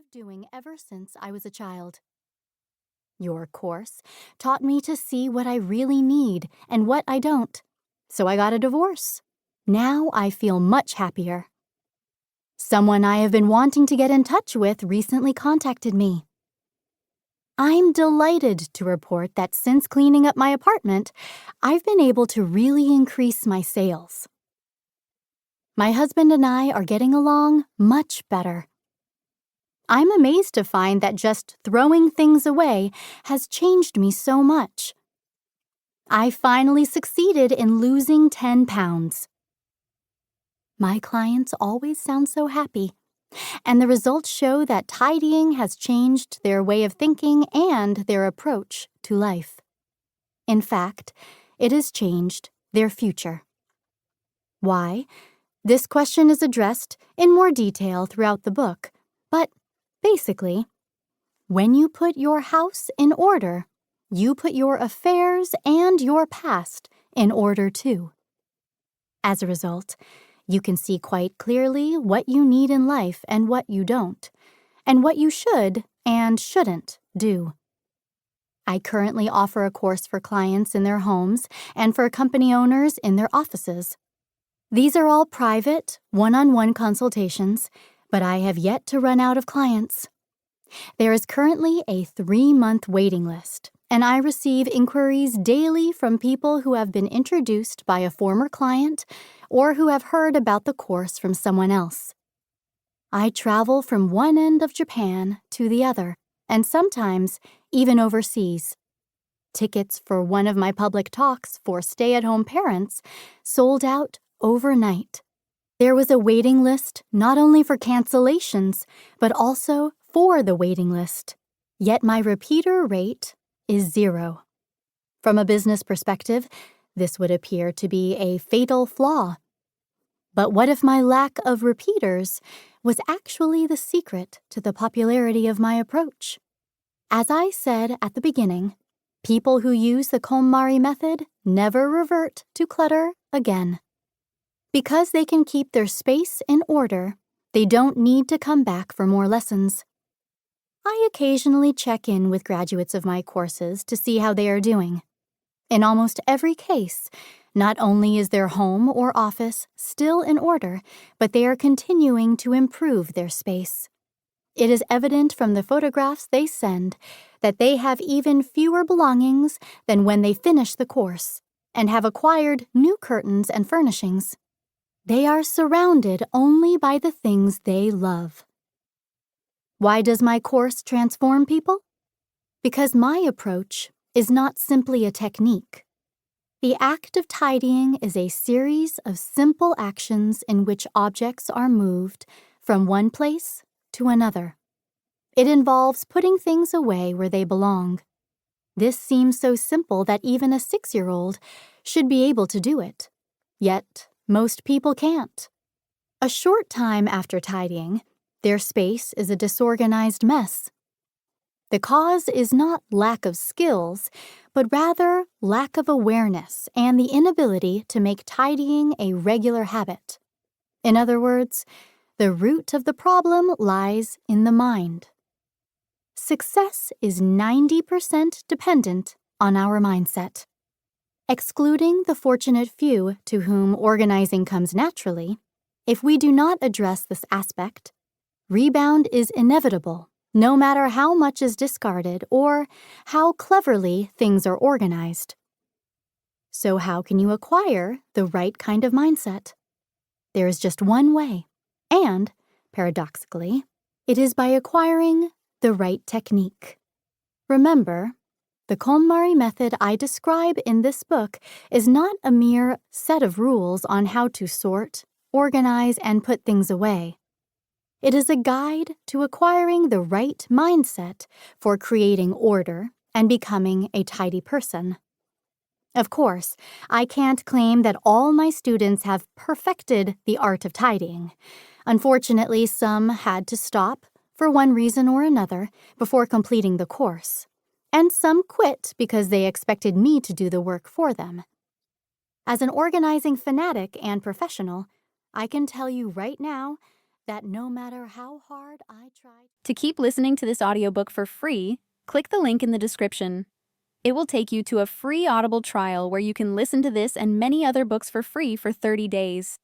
of doing ever since I was a child. Your course taught me to see what I really need and what I don't, so I got a divorce. Now I feel much happier. Someone I have been wanting to get in touch with recently contacted me. I'm delighted to report that since cleaning up my apartment, I've been able to really increase my sales. My husband and I are getting along much better. I'm amazed to find that just throwing things away has changed me so much. I finally succeeded in losing 10 pounds. My clients always sound so happy, and the results show that tidying has changed their way of thinking and their approach to life. In fact, it has changed their future. Why? This question is addressed in more detail throughout the book, but basically, when you put your house in order, you put your affairs and your past in order too. As a result, you can see quite clearly what you need in life and what you don't, and what you should and shouldn't do. I currently offer a course for clients in their homes and for company owners in their offices. These are all private, one-on-one consultations, but I have yet to run out of clients. There is currently a 3-month waiting list, and I receive inquiries daily from people who have been introduced by a former client or who have heard about the course from someone else. I travel from one end of Japan to the other, and sometimes even overseas. Tickets for one of my public talks for stay-at-home parents sold out overnight. There was a waiting list not only for cancellations, but also for the waiting list. Yet my repeater rate is 0. From a business perspective, this would appear to be a fatal flaw. But what if my lack of repeaters was actually the secret to the popularity of my approach? As I said at the beginning, people who use the KonMari Method never revert to clutter again. Because they can keep their space in order, they don't need to come back for more lessons. I occasionally check in with graduates of my courses to see how they are doing. In almost every case, not only is their home or office still in order, but they are continuing to improve their space. It is evident from the photographs they send that they have even fewer belongings than when they finish the course and have acquired new curtains and furnishings. They are surrounded only by the things they love. Why does my course transform people? Because my approach is not simply a technique. The act of tidying is a series of simple actions in which objects are moved from one place to another. It involves putting things away where they belong. This seems so simple that even a 6-year-old should be able to do it. Yet, most people can't. A short time after tidying, their space is a disorganized mess. The cause is not lack of skills, but rather lack of awareness and the inability to make tidying a regular habit. In other words, the root of the problem lies in the mind. Success is 90% dependent on our mindset. Excluding the fortunate few to whom organizing comes naturally, if we do not address this aspect, rebound is inevitable, no matter how much is discarded or how cleverly things are organized. So how can you acquire the right kind of mindset? There is just one way, and, paradoxically, it is by acquiring the right technique. Remember, the KonMari method I describe in this book is not a mere set of rules on how to sort, organize, and put things away. It is a guide to acquiring the right mindset for creating order and becoming a tidy person. Of course, I can't claim that all my students have perfected the art of tidying. Unfortunately, some had to stop, for one reason or another, before completing the course, and some quit because they expected me to do the work for them. As an organizing fanatic and professional, I can tell you right now that no matter how hard I tried. To keep listening to this audiobook for free, click the link in the description. It will take you to a free Audible trial where you can listen to this and many other books for free for 30 days.